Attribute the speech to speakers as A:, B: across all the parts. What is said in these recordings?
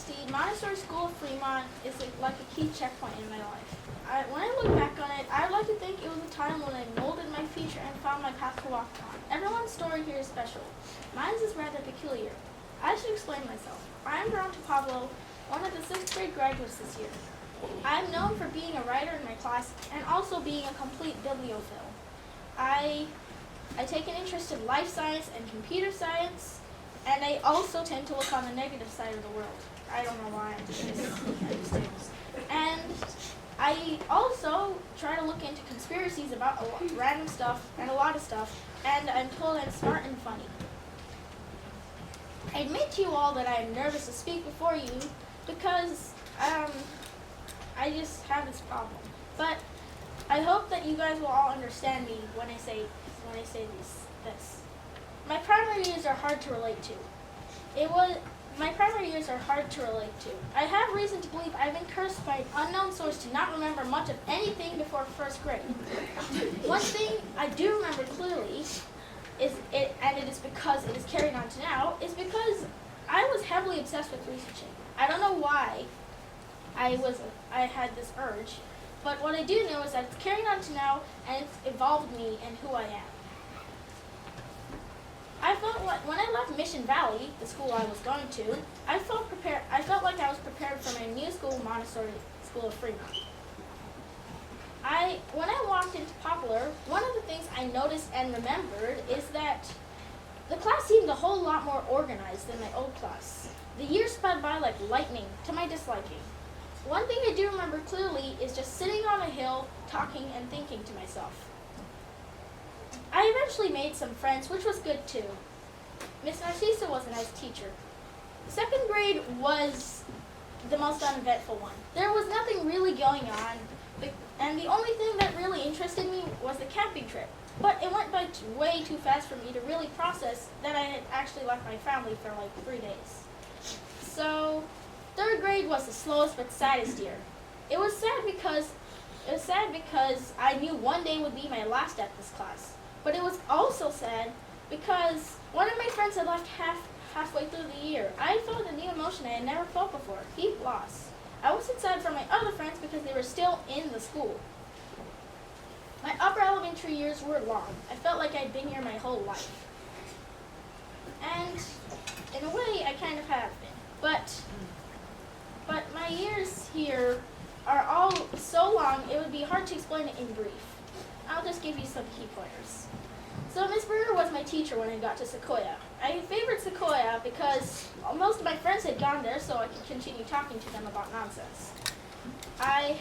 A: honesty, Montessori School of Fremont is like a key checkpoint in my life. When I look back on it, I would like to think it was a time when I molded my future and found my path to walk on. Everyone's story here is special. Mine is rather peculiar. I should explain myself. I am Veronica Pablo, one of the 6th grade graduates this year. I am known for being a writer in my class and also being a complete bibliophile. I take an interest in life science and computer science, and I also tend to look on the negative side of the world. I don't know why, I just do. And I also try to look into conspiracies about random stuff and a lot of stuff, and I'm told I'm smart and funny. I admit to you all that I am nervous to speak before you because I just have this problem. But I hope that you guys will all understand me when I say this. My primary years are hard to relate to. My primary years are hard to relate to. I have reason to believe I've been cursed by an unknown source to not remember much of anything before 1st grade. One thing I do remember clearly and it is because it is carried on to now, is because I was heavily obsessed with researching. I don't know why I had this urge, but what I do know is that it's carried on to now, and it's evolved me and who I am. I felt like when I left Mission Valley, the school I was going to, I felt like I was prepared for my new school, Montessori School of Fremont. When I walked into Poplar, one of the things I noticed and remembered is that the class seemed a whole lot more organized than my old class. The years sped by like lightning, to my disliking. One thing I do remember clearly is just sitting on a hill, talking and thinking to myself. I eventually made some friends, which was good too. Miss Narcisa was a nice teacher. 2nd grade was the most uneventful one. There was nothing really going on, and the only thing that really interested me was the camping trip. But it went by way too fast for me to really process that I had actually left my family for like 3 days. So 3rd grade was the slowest but saddest year. It was sad because I knew one day would be my last at this class. But it was also sad because one of my friends had left halfway through the year. I felt a new emotion I had never felt before, deep loss. I wasn't sad for my other friends because they were still in the school. My upper elementary years were long. I felt like I'd been here my whole life. And in a way, I kind of have been. But my years here are all so long, it would be hard to explain it in brief. I'll just give you some key pointers. So Miss Brewer was my teacher when I got to Sequoia. I favored Sequoia because most of my friends had gone there, so I could continue talking to them about nonsense. I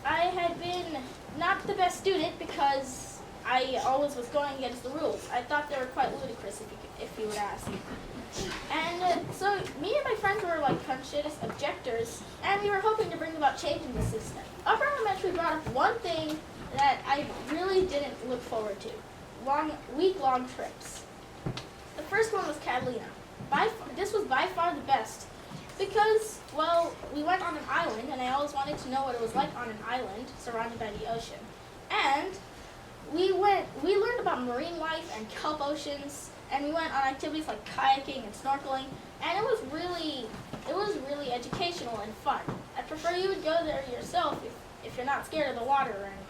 A: had been not the best student because I always was going against the rules. I thought they were quite ludicrous, if you would ask. And so me and my friends were like conscientious objectors, and we were hoping to bring about change in the system. Upper Elementary brought up one thing that I really didn't look forward to: week-long trips. The first one was Catalina. This was by far the best because, well, we went on an island, and I always wanted to know what it was like on an island surrounded by the ocean. And we learned about marine life and kelp oceans, and we went on activities like kayaking and snorkeling, and it was really educational and fun. I prefer you would go there yourself if you're not scared of the water or anything.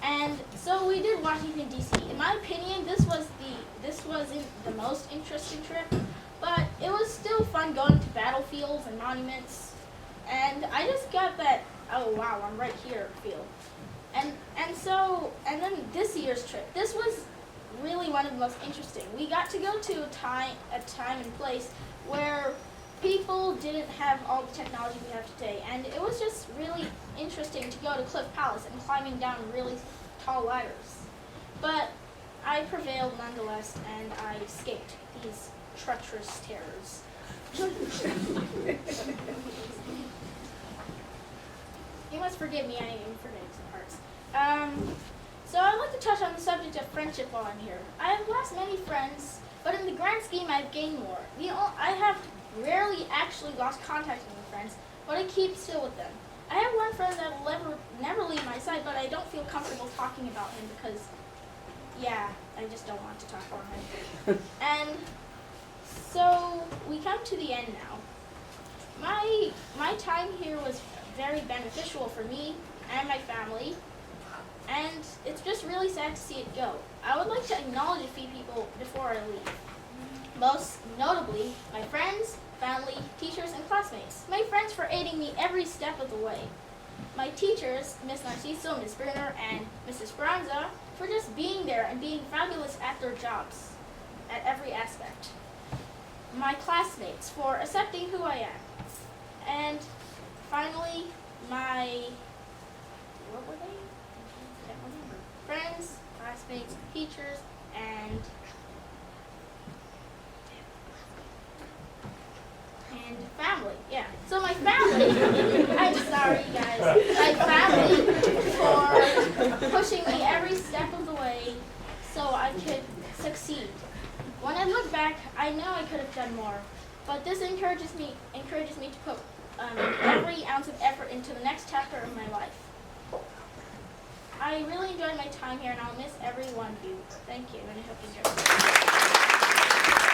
A: And so we did Washington, D.C. In my opinion, this wasn't the most interesting trip, but it was still fun going to battlefields and monuments. And I just got that, oh wow, I'm right here feel. And then this year's trip, this was really one of the most interesting. We got to go to a time and place where people didn't have all the technology we have today, and it was just really interesting to go to Cliff Palace and climbing down really tall ladders. But I prevailed nonetheless, and I escaped these treacherous terrors. You must forgive me, I am forgetting some parts. So I'd like to touch on the subject of friendship while I'm here. I have lost many friends, but in the grand scheme I've gained more. I have rarely actually lost contact with my friends, but I keep still with them. I have one friend that will never leave my side, but I don't feel comfortable talking about him because, yeah, I just don't want to talk about him. So we come to the end now. My time here was very beneficial for me and my family, and it's just really sad to see it go. I would like to acknowledge a few people before I leave. Most notably, my friends, family, teachers, and classmates. My friends for aiding me every step of the way. My teachers, Miss Narciso, Miss Bruner, and Mrs. Esperanza, for just being there and being fabulous at their jobs, at every aspect. My classmates for accepting who I am. And finally, what were they? Can't remember. Friends, classmates, teachers, and family. Yeah. So my family, I'm sorry guys, my family for pushing me every step of the way so I could succeed. When I look back, I know I could have done more, but this encourages me to put every ounce of effort into the next chapter of my life. I really enjoyed my time here, and I'll miss every one of you. Thank you, and I hope you enjoy it.